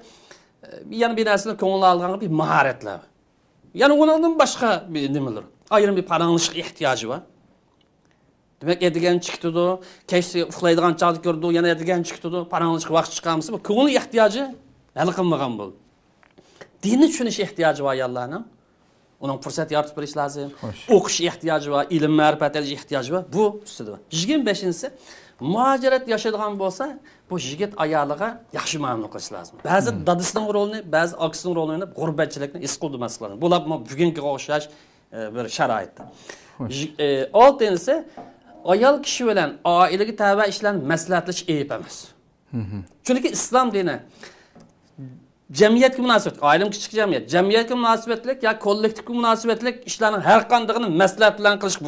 yana bir narsani ko'ngil olgan bir mahoratlar. Yana undan boshqa bir nimalar. Ayrim bir paranglashlik ehtiyoji bor. Demak, edigan chiqdi, kechki uxlaydigan chog'da ko'rdi, yana edigan chiqdi, paranglashlik vaqt chiqamsa, bu ko'ngil ehtiyoji hal qilmagan bo'ldi. Dinni tushunish ehtiyoji bor ayollarning. Onun fursat yaratib berish lozim. O'qish ehtiyoji bor, ilm ma'rifat olish ehtiyoji bor. Bu ustida. 25-inchisi muhojirat yashaydigan bo'lsa, bu yigit ayoliga yaxshi muomala qilish lozim. Ba'zi dadasining rolini, ba'zi akasining rolini g'urbatchilikni his qildi masalan. Bular bugungi o'xshash bir sharoitda. 6-inchisi ayol kishi bilan oilaga tava ishlarni maslahatlash ayb emas. Chunki islom dini jamiyatga munosabat, oilam kichik jamiyat, jamiyatga munosabatlik yoki kollektivga munosabatlik ishlarning har qandig'ini maslahat bilan qilish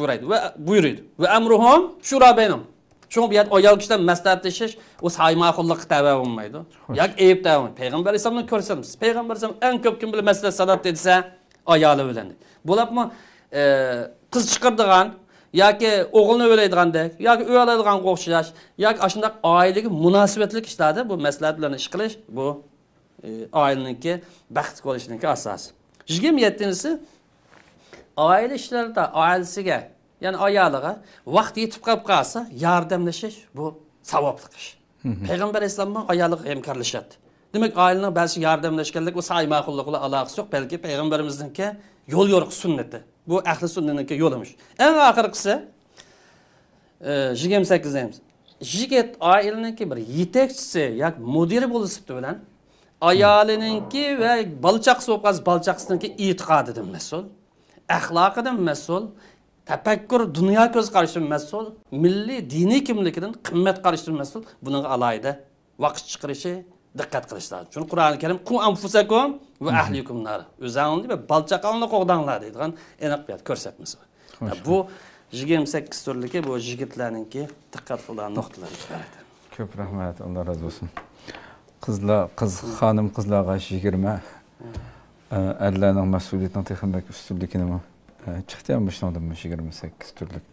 buyuradi. Va amruhum shura baynahum. Shunga bu yer ayol kishilar maslahatlashish, u saymaqullikqa tava bo'lmaydi. Yoki ayb tava. Payg'ambar alayhisolamni ko'rsatamiz. Payg'ambar alayhisolam eng ko'p kim bilan maslahat salat desa, ayoli bilan. Bo'lapmi qiz chiqardigan yoki o'g'ilni o'ylaydigandek, yoki uy oladigan o'xshash, yoki ashunday oilaga munosabatlik ishlarda bu maslahat bilan ish qilish bu aileniki baxt qo'lishniki asosi. 27-inchisi oila ishlarida oilasiga, ya'ni ayoliga vaqt yetib qolsa, yordamlashish bu savobli ish. Payg'ambar alayhisolam ayoliga hamkorlashadi. Demak, oilaning ba'zi yordamlashganlik va sa'iy ma'qullik bilan aloqasi yo'q, balki payg'ambarimizning yo'l yo'riq sunnati. Bu ahli sunnatning yo'limish. Eng oxirgisi 28-inchisi yigit oilaning bir yetakchisi yoki mudiri bo'lishi bilan ayolininki ve balçaqsı bo'lib balçaqsınınki e'tiqodidan mas'ul, axloqidan mas'ul, tafakkur, dunyo ko'z qarashidan mas'ul, milliy diniy kimligidan qimmat qarashidan mas'ul. Buning alayda vaqt chiqarishi, diqqat qilish lozim. Chunki Qur'oni Karim qu anfusakum va ahlikum nar. O'zingizni va balchaqangni qo'g'danglar deydigan aniq bir ko'rsatmasi bor. Bu 28 turligi bu yigitlarningki diqqat qilgan nuqtalari ibarati. Ko'p rahmat, Alloh razı olsun. Xonim qizlarga 20 erlerning mas'uliyatining texnik ustunligini chiqdi ham shundan 28 turlik.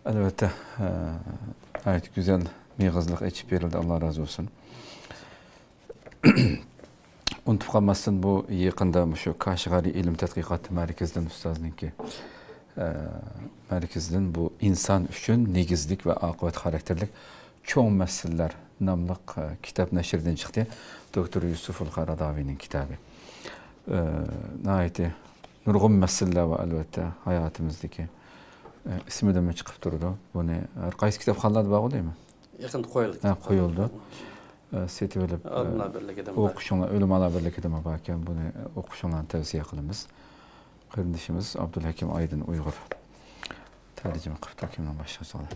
Albatta, gayet güzel miyazlık içip verildi. Allah razı olsun. Unutup kalmasın bu yakında şu Kaşgari İlim Tədqiqat Merkezi'den ustazınki merkezden bu insan üçün negizlik ve akıbet karakterlik çoğun meseleler namlıq kitap neşirden çıktı. Doktor Yusuf Al-Qaradavi'nin kitabı. Nəhayət nurgun meseleler ve elbette hayatımızdaki ismi de mi çıkıp durdu? Bu ne? Qaysı kitapxanalarda bağlı değil mi? Yakın koyuldu. Koyuldu. Seti ölüp okuşunlar, ölüm ala birlikte bakken bunu okuşunlarını tavsiye kılımız. Kardeşimiz Abdülhakim Aydın Uygur. Tercüme kıptı kimden başlayalım.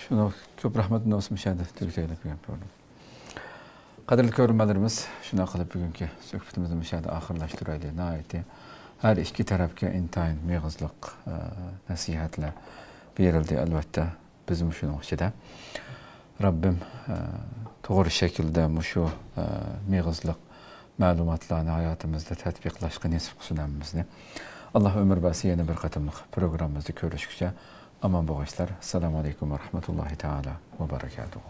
Şunu köp rahmetin olsun müşahede Türkiye'de bir problem. Kadirli görünmelerimiz şuna kılıp bugünkü söhbetimizi müşahede ahırlaştıraydı. Nəhayət her iki tarafka intayın meyğizlik nasihatler verildi elbette bizim şunun içinde. Rabbim doğru şekilde şu meyğizlik malumatlarını hayatımızda tatbiqlaşqı nesip qısunamımızı. Allah ömür bası yeni bir qatımlıq programımızda görüşükçe aman boğaçlar. Assalamu alaikum ve rahmetullahi teala ve berekatuhu.